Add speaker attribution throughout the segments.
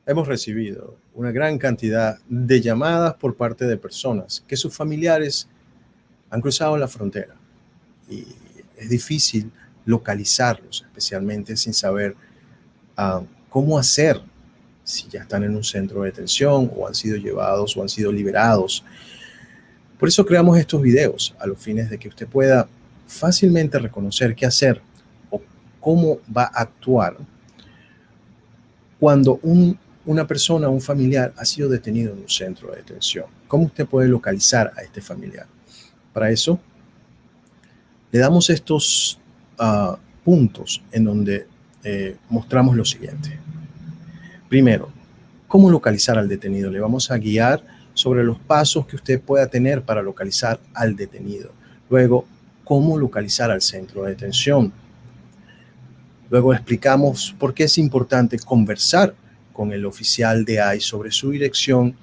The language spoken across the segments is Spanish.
Speaker 1: Hemos recibido una gran cantidad de llamadas por parte de personas que sus familiares han cruzado la frontera y es difícil localizarlos, especialmente sin saber cómo hacer si ya están en un centro de detención o han sido llevados o han sido liberados. Por eso creamos estos videos a los fines de que usted pueda fácilmente reconocer qué hacer o cómo va a actuar cuando una persona, un familiar, ha sido detenido en un centro de detención. ¿Cómo usted puede localizar a este familiar? Para eso, le damos estos puntos en donde mostramos lo siguiente. Primero, ¿cómo localizar al detenido? Le vamos a guiar sobre los pasos que usted pueda tener para localizar al detenido. Luego, ¿cómo localizar al centro de detención? Luego explicamos por qué es importante conversar con el oficial de ICE sobre su dirección.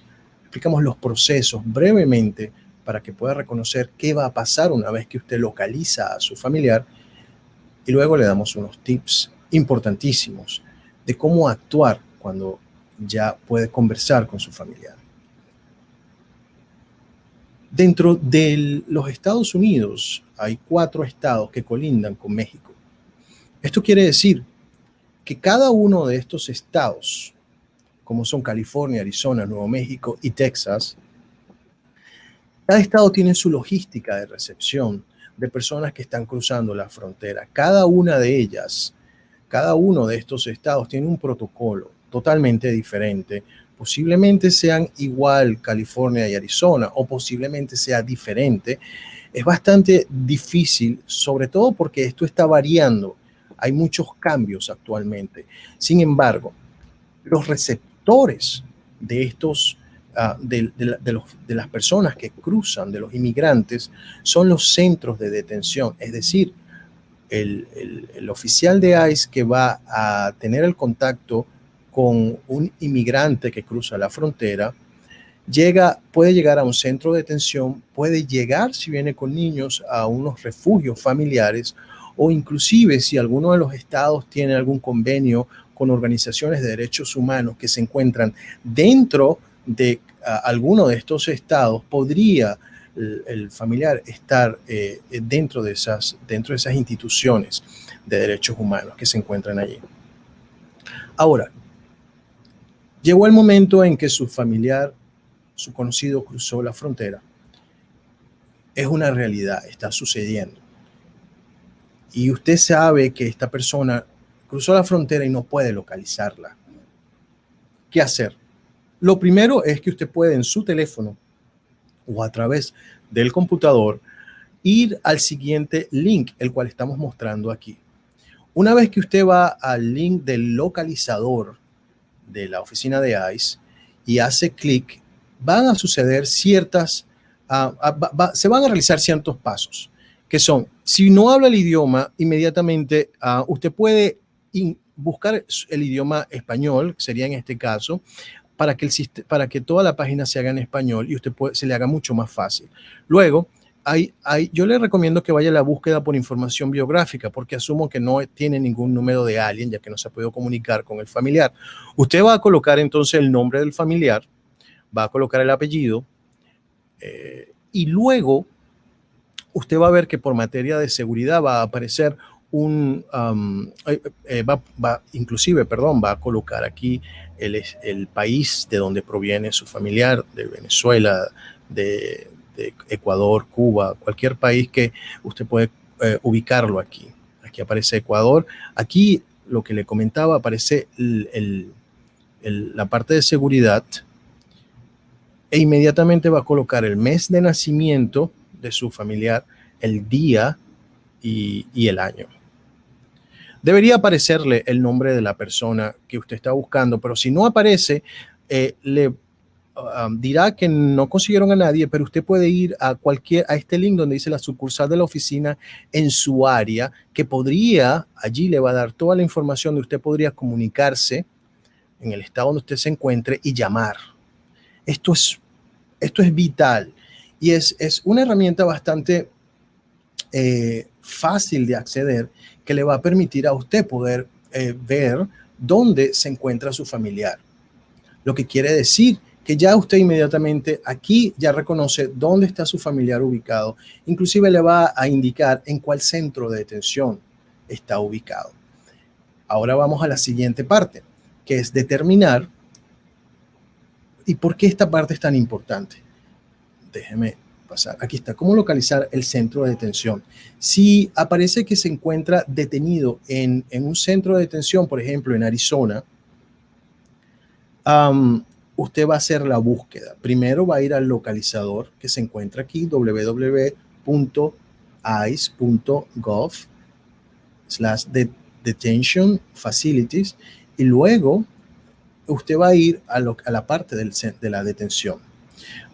Speaker 1: Explicamos los procesos brevemente para que pueda reconocer qué va a pasar una vez que usted localiza a su familiar. Y luego le damos unos tips importantísimos de cómo actuar cuando ya puede conversar con su familiar. Dentro de los Estados Unidos hay 4 estados que colindan con México. Esto quiere decir que cada uno de estos estados, como son California, Arizona, Nuevo México y Texas, cada estado tiene su logística de recepción de personas que están cruzando la frontera. Cada una de ellas, cada uno de estos estados tiene un protocolo totalmente diferente. Posiblemente sean igual California y Arizona o posiblemente sea diferente. Es bastante difícil, sobre todo porque esto está variando. Hay muchos cambios actualmente. Sin embargo, los receptores de estos, de las personas que cruzan, de los inmigrantes, son los centros de detención, es decir, el oficial de ICE que va a tener el contacto con un inmigrante que cruza la frontera, puede llegar a un centro de detención, puede llegar, si viene con niños, a unos refugios familiares, o inclusive si alguno de los estados tiene algún convenio con organizaciones de derechos humanos que se encuentran dentro de alguno de estos estados, podría el familiar estar dentro de esas instituciones de derechos humanos que se encuentran allí. Ahora, llegó el momento en que su familiar, su conocido, cruzó la frontera. Es una realidad, está sucediendo. Y usted sabe que esta persona cruzó la frontera y no puede localizarla. ¿Qué hacer? Lo primero es que usted puede en su teléfono o a través del computador ir al siguiente link, el cual estamos mostrando aquí. Una vez que usted va al link del localizador de la oficina de ICE y hace clic, van a suceder se van a realizar ciertos pasos, que son, si no habla el idioma, inmediatamente usted puede buscar el idioma español, sería en este caso, para que toda la página se haga en español y se le haga mucho más fácil. Luego, yo le recomiendo que vaya a la búsqueda por información biográfica, porque asumo que no tiene ningún número de alguien, ya que no se ha podido comunicar con el familiar. Usted va a colocar entonces el nombre del familiar, va a colocar el apellido, y luego usted va a ver que por materia de seguridad va a aparecer inclusive va a colocar aquí el país de donde proviene su familiar, de Venezuela, de Ecuador, Cuba, cualquier país que usted puede ubicarlo aquí. Aquí aparece Ecuador. Aquí lo que le comentaba, aparece la parte de seguridad, e inmediatamente va a colocar el mes de nacimiento de su familiar, el día y el año. Debería aparecerle el nombre de la persona que usted está buscando, pero si no aparece, le dirá que no consiguieron a nadie, pero usted puede ir a este link donde dice la sucursal de la oficina en su área, que allí le va a dar toda la información de usted podría comunicarse en el estado donde usted se encuentre y llamar. Esto es vital y es una herramienta bastante fácil de acceder, que le va a permitir a usted poder ver dónde se encuentra su familiar. lo que quiere decir que ya usted inmediatamente aquí ya reconoce dónde está su familiar ubicado. Inclusive le va a indicar en cuál centro de detención está ubicado. Ahora vamos a la siguiente parte, que es determinar. ¿Y por qué esta parte es tan importante? Déjeme pasar. Aquí está. ¿Cómo localizar el centro de detención? Si aparece que se encuentra detenido en un centro de detención, por ejemplo, en Arizona, usted va a hacer la búsqueda. Primero va a ir al localizador que se encuentra aquí, www.ice.gov/detention facilities, y luego usted va a ir a la parte de la detención.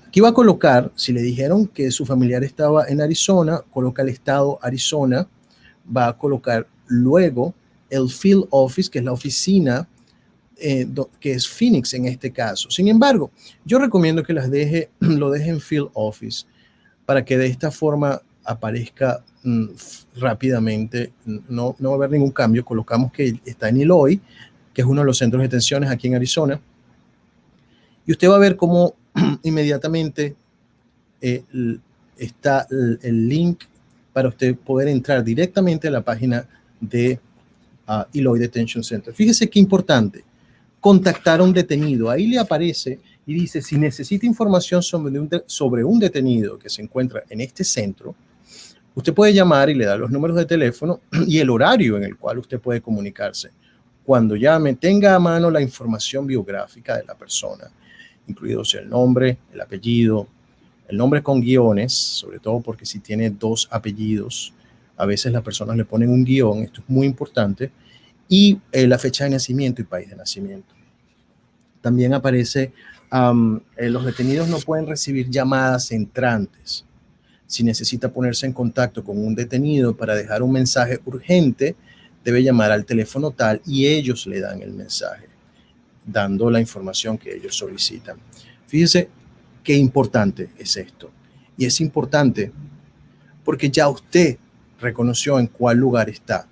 Speaker 1: Aquí va a colocar, si le dijeron que su familiar estaba en Arizona, coloca el estado Arizona, va a colocar luego el field office, que es la oficina, que es Phoenix en este caso. Sin embargo, yo recomiendo que lo deje en field office para que de esta forma aparezca rápidamente. No va a haber ningún cambio. Colocamos que está en Eloy, que es uno de los centros de detenciones aquí en Arizona, y usted va a ver cómo inmediatamente está el link para usted poder entrar directamente a la página de Eloy Detention Center. Fíjese qué importante. Contactar a un detenido. Ahí le aparece y dice, si necesita información sobre un detenido que se encuentra en este centro, usted puede llamar y le da los números de teléfono y el horario en el cual usted puede comunicarse. Cuando llame, tenga a mano la información biográfica de la persona, incluidos el nombre, el apellido, el nombre con guiones, sobre todo porque si tiene dos apellidos, a veces las personas le ponen un guión, esto es muy importante, y la fecha de nacimiento y país de nacimiento. También aparece, los detenidos no pueden recibir llamadas entrantes. Si necesita ponerse en contacto con un detenido para dejar un mensaje urgente, debe llamar al teléfono tal y ellos le dan el mensaje, dando la información que ellos solicitan. Fíjese qué importante es esto. Y es importante porque ya usted reconoció en cuál lugar está.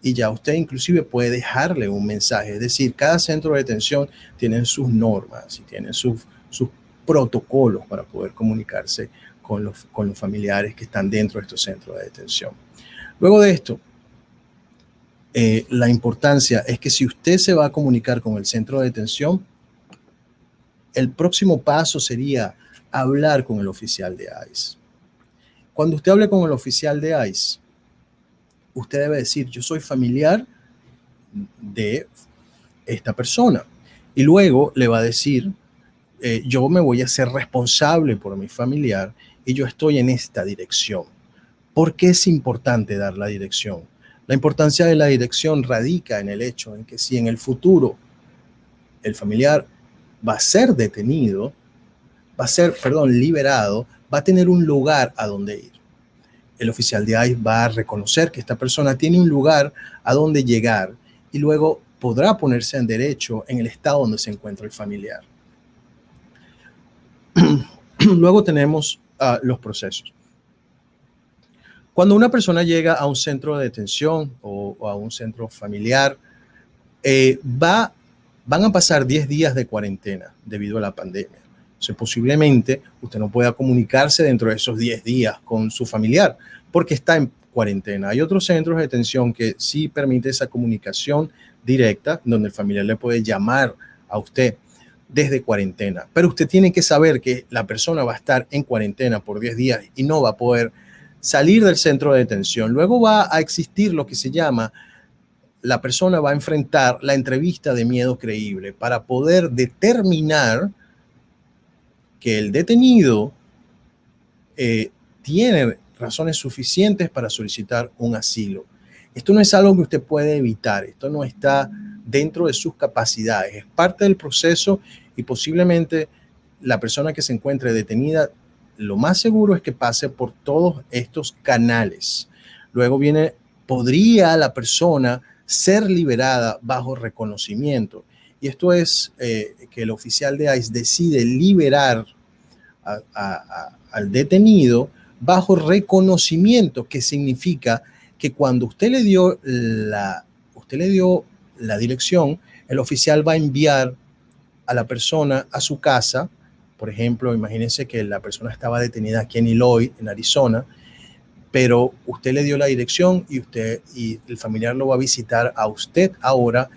Speaker 1: Y ya usted inclusive puede dejarle un mensaje. Es decir, cada centro de detención tiene sus normas y tiene sus protocolos para poder comunicarse con los familiares que están dentro de estos centros de detención. Luego de esto, la importancia es que si usted se va a comunicar con el centro de detención, el próximo paso sería hablar con el oficial de ICE. Cuando usted hable con el oficial de ICE, usted debe decir, yo soy familiar de esta persona. Y luego le va a decir, yo me voy a hacer responsable por mi familiar y yo estoy en esta dirección. ¿Por qué es importante dar la dirección? La importancia de la dirección radica en el hecho en que si en el futuro el familiar va a ser detenido, liberado, va a tener un lugar a donde ir. El oficial de ICE va a reconocer que esta persona tiene un lugar a donde llegar y luego podrá ponerse en derecho en el estado donde se encuentra el familiar. Luego tenemos los procesos. Cuando una persona llega a un centro de detención o a un centro familiar, van a pasar 10 días de cuarentena debido a la pandemia. O sea, posiblemente usted no pueda comunicarse dentro de esos 10 días con su familiar porque está en cuarentena. Hay otros centros de detención que sí permiten esa comunicación directa, donde el familiar le puede llamar a usted desde cuarentena. Pero usted tiene que saber que la persona va a estar en cuarentena por 10 días y no va a poder salir del centro de detención. Luego va a existir lo que se llama, la persona va a enfrentar la entrevista de miedo creíble para poder determinar que el detenido tiene razones suficientes para solicitar un asilo. Esto no es algo que usted puede evitar, esto no está dentro de sus capacidades, es parte del proceso y posiblemente la persona que se encuentre detenida, lo más seguro es que pase por todos estos canales. Luego podría la persona ser liberada bajo reconocimiento. Y esto es que el oficial de ICE decide liberar al detenido bajo reconocimiento, que significa que cuando usted le dio la dirección, el oficial va a enviar a la persona a su casa. Por ejemplo, imagínense que la persona estaba detenida aquí en Eloy, en Arizona, pero usted le dio la dirección y el familiar lo va a visitar a usted ahora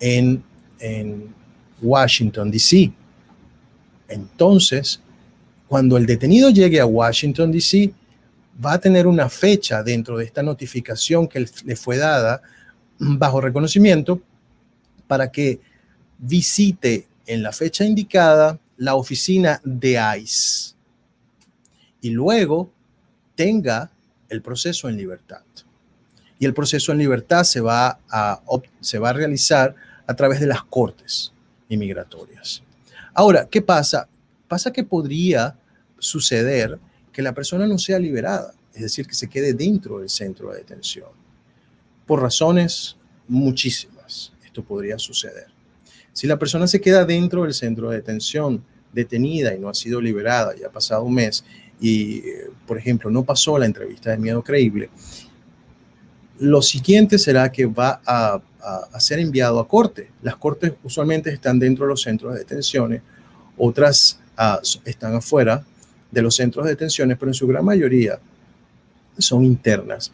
Speaker 1: en Washington, D.C. Entonces, cuando el detenido llegue a Washington, D.C., va a tener una fecha dentro de esta notificación que le fue dada bajo reconocimiento para que visite en la fecha indicada la oficina de ICE y luego tenga el proceso en libertad. Y el proceso en libertad se va a realizar a través de las cortes inmigratorias. Ahora, ¿qué pasa? Pasa que podría suceder que la persona no sea liberada, es decir, que se quede dentro del centro de detención. Por razones muchísimas, esto podría suceder. Si la persona se queda dentro del centro de detención, detenida y no ha sido liberada, ya ha pasado un mes, y, por ejemplo, no pasó la entrevista de miedo creíble, lo siguiente será que va a ser enviado a corte. Las cortes usualmente están dentro de los centros de detenciones, otras están afuera de los centros de detenciones, pero en su gran mayoría son internas.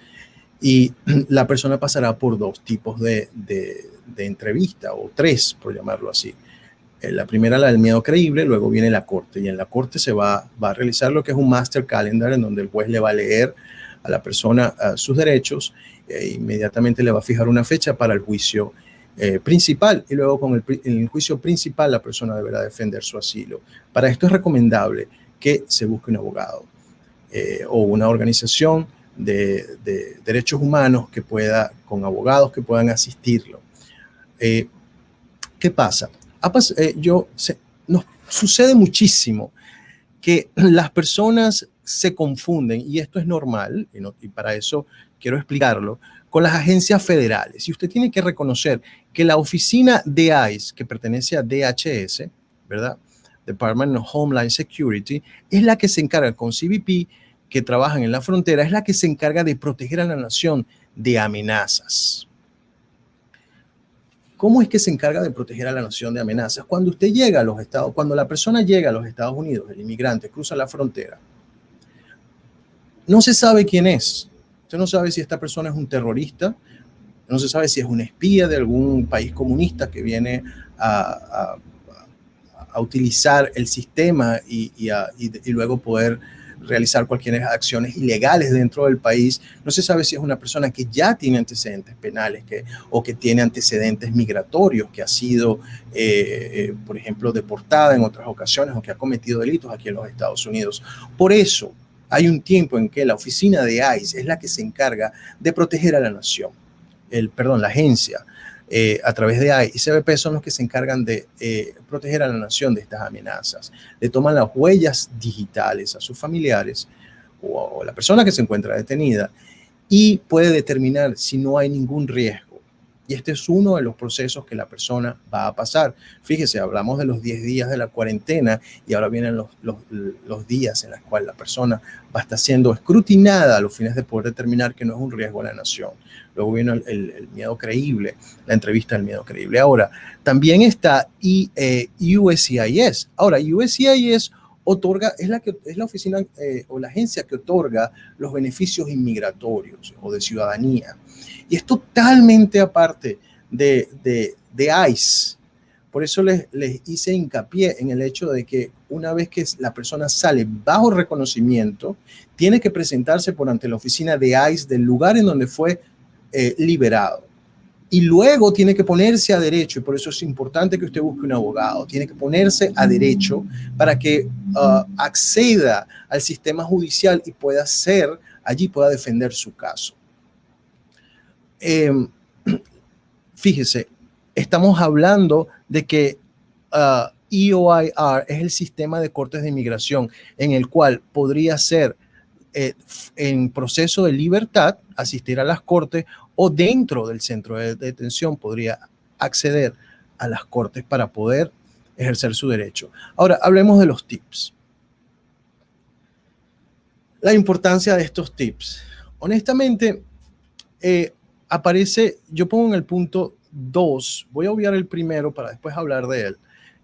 Speaker 1: Y la persona pasará por dos tipos de entrevista, o tres, por llamarlo así. La primera, la del miedo creíble, luego viene la corte, y en la corte se va a realizar lo que es un master calendar, en donde el juez le va a leer a la persona sus derechos, inmediatamente le va a fijar una fecha para el juicio principal, y luego con el juicio principal la persona deberá defender su asilo. Para esto es recomendable que se busque un abogado o una organización de derechos humanos que pueda, con abogados que puedan asistirlo. ¿Qué pasa? Nos sucede muchísimo que las personas se confunden, y esto es normal, y para eso quiero explicarlo, con las agencias federales. Y usted tiene que reconocer que la oficina de ICE, que pertenece a DHS, ¿verdad? Department of Homeland Security, es la que se encarga con CBP, que trabajan en la frontera, es la que se encarga de proteger a la nación de amenazas. ¿Cómo es que se encarga de proteger a la nación de amenazas? Cuando usted llega a los Estados, cuando la persona llega a los Estados Unidos, el inmigrante cruza la frontera, no se sabe quién es. Usted no sabe si esta persona es un terrorista, no se sabe si es un espía de algún país comunista que viene a utilizar el sistema y luego poder realizar cualquier acciones ilegales dentro del país. No se sabe si es una persona que ya tiene antecedentes penales o que tiene antecedentes migratorios, que ha sido, por ejemplo, deportada en otras ocasiones o que ha cometido delitos aquí en los Estados Unidos. Por eso hay un tiempo en que la oficina de ICE es la que se encarga de proteger a la nación, la agencia. A través de ICE y CBP son los que se encargan de proteger a la nación de estas amenazas. Le toman las huellas digitales a sus familiares o a la persona que se encuentra detenida y puede determinar si no hay ningún riesgo. Y este es uno de los procesos que la persona va a pasar. Fíjese, hablamos de los 10 días de la cuarentena y ahora vienen los días en los cuales la persona va a estar siendo escrutinada a los fines de poder determinar que no es un riesgo a la nación. Luego viene el miedo creíble, la entrevista del miedo creíble. Ahora, también está USCIS. Ahora, USCIS otorga, es la oficina o la agencia que otorga los beneficios inmigratorios o de ciudadanía. Y es totalmente aparte de ICE. Por eso les hice hincapié en el hecho de que una vez que la persona sale bajo reconocimiento, tiene que presentarse por ante la oficina de ICE del lugar en donde fue liberado. Y luego tiene que ponerse a derecho, y por eso es importante que usted busque un abogado. Tiene que ponerse a derecho para que acceda al sistema judicial y pueda defender su caso. Fíjese, estamos hablando de que EOIR es el sistema de cortes de inmigración en el cual podría ser en proceso de libertad, asistir a las cortes, o dentro del centro de detención podría acceder a las cortes para poder ejercer su derecho. Ahora, hablemos de los tips. La importancia de estos tips. Honestamente, aparece, yo pongo en el punto 2, voy a obviar el primero para después hablar de él,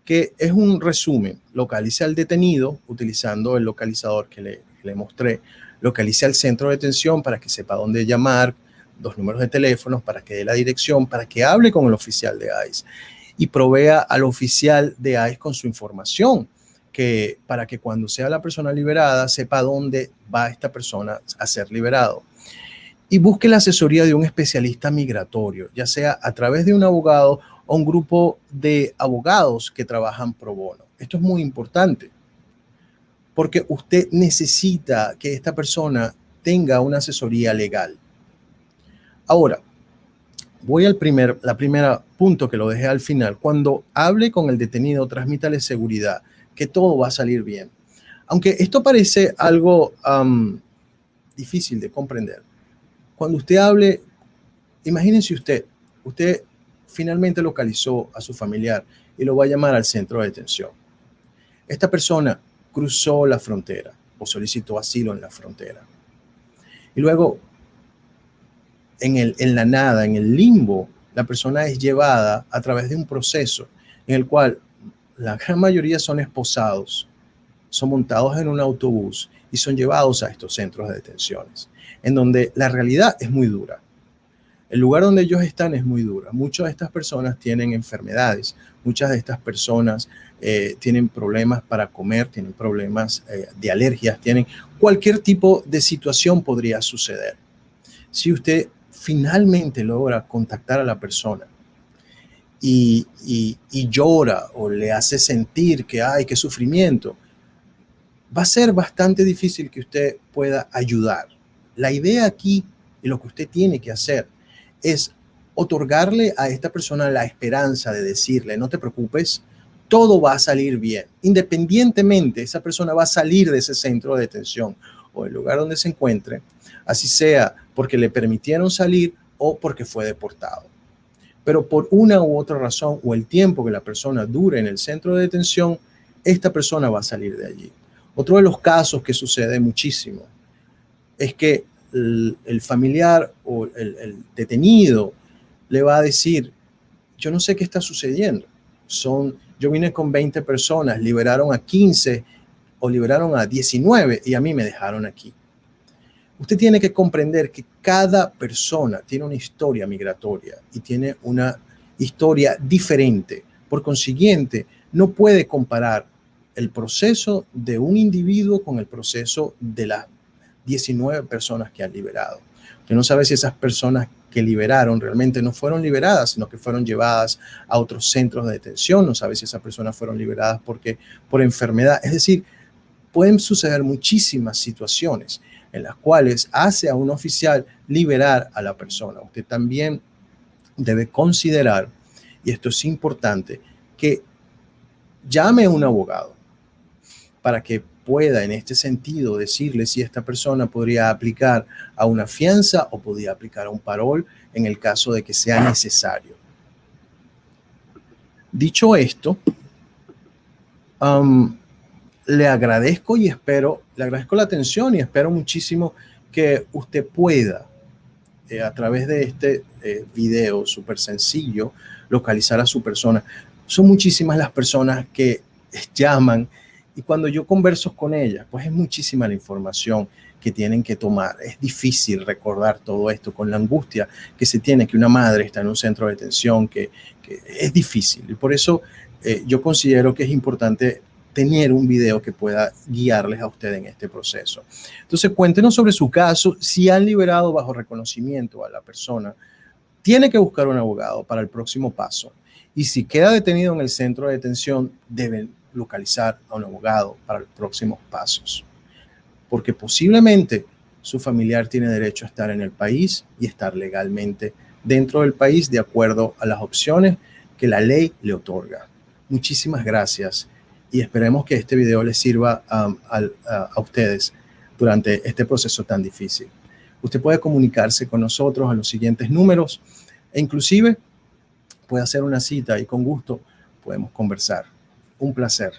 Speaker 1: que es un resumen. Localice al detenido utilizando el localizador que le mostré. Localice al centro de detención para que sepa dónde llamar, 2 números de teléfono para que dé la dirección, para que hable con el oficial de ICE y provea al oficial de ICE con su información, para que cuando sea la persona liberada sepa dónde va esta persona a ser liberado. Y busque la asesoría de un especialista migratorio, ya sea a través de un abogado o un grupo de abogados que trabajan pro bono. Esto es muy importante porque usted necesita que esta persona tenga una asesoría legal. Ahora, voy al primera punto que lo dejé al final. Cuando hable con el detenido, transmítale seguridad, que todo va a salir bien. Aunque esto parece algo difícil de comprender. Cuando usted hable, imagínense usted finalmente localizó a su familiar y lo va a llamar al centro de detención. Esta persona cruzó la frontera o solicitó asilo en la frontera. Y luego, en la nada, en el limbo, la persona es llevada a través de un proceso en el cual la gran mayoría son esposados, son montados en un autobús y son llevados a estos centros de detenciones, en donde la realidad es muy dura. El lugar donde ellos están es muy duro. Muchas de estas personas tienen enfermedades, muchas de estas personas tienen problemas para comer, tienen problemas de alergias, tienen cualquier tipo de situación podría suceder. Si usted finalmente logra contactar a la persona y llora o le hace sentir que hay qué sufrimiento, va a ser bastante difícil que usted pueda ayudar. La idea aquí y lo que usted tiene que hacer es otorgarle a esta persona la esperanza de decirle, no te preocupes, todo va a salir bien. Independientemente, esa persona va a salir de ese centro de detención o el lugar donde se encuentre, así sea porque le permitieron salir o porque fue deportado. Pero por una u otra razón o el tiempo que la persona dure en el centro de detención, esta persona va a salir de allí. Otro de los casos que sucede muchísimo es que el familiar o el detenido le va a decir, yo no sé qué está sucediendo. Yo vine con 20 personas, liberaron a 15 o liberaron a 19 y a mí me dejaron aquí. Usted tiene que comprender que cada persona tiene una historia migratoria y tiene una historia diferente. Por consiguiente, no puede comparar el proceso de un individuo con el proceso de las 19 personas que han liberado. Usted no sabe si esas personas que liberaron realmente no fueron liberadas, sino que fueron llevadas a otros centros de detención. No sabe si esas personas fueron liberadas por enfermedad. Es decir, pueden suceder muchísimas situaciones en las cuales hace a un oficial liberar a la persona. Usted también debe considerar, y esto es importante, que llame a un abogado para que pueda en este sentido decirle si esta persona podría aplicar a una fianza o podría aplicar a un parol en el caso de que sea necesario. Dicho esto, le agradezco la atención y espero muchísimo que usted pueda, a través de este video súper sencillo, localizar a su persona. Son muchísimas las personas que llaman y cuando yo converso con ellas, pues es muchísima la información que tienen que tomar. Es difícil recordar todo esto con la angustia que se tiene, que una madre está en un centro de detención, que es difícil. Y por eso yo considero que es importante tener un video que pueda guiarles a ustedes en este proceso. Entonces, cuéntenos sobre su caso. Si han liberado bajo reconocimiento a la persona, tiene que buscar un abogado para el próximo paso. Y si queda detenido en el centro de detención, deben localizar a un abogado para los próximos pasos. Porque posiblemente su familiar tiene derecho a estar en el país y estar legalmente dentro del país de acuerdo a las opciones que la ley le otorga. Muchísimas gracias y esperemos que este video les sirva a ustedes durante este proceso tan difícil. Usted puede comunicarse con nosotros a los siguientes números e inclusive puede hacer una cita y con gusto podemos conversar. Un placer.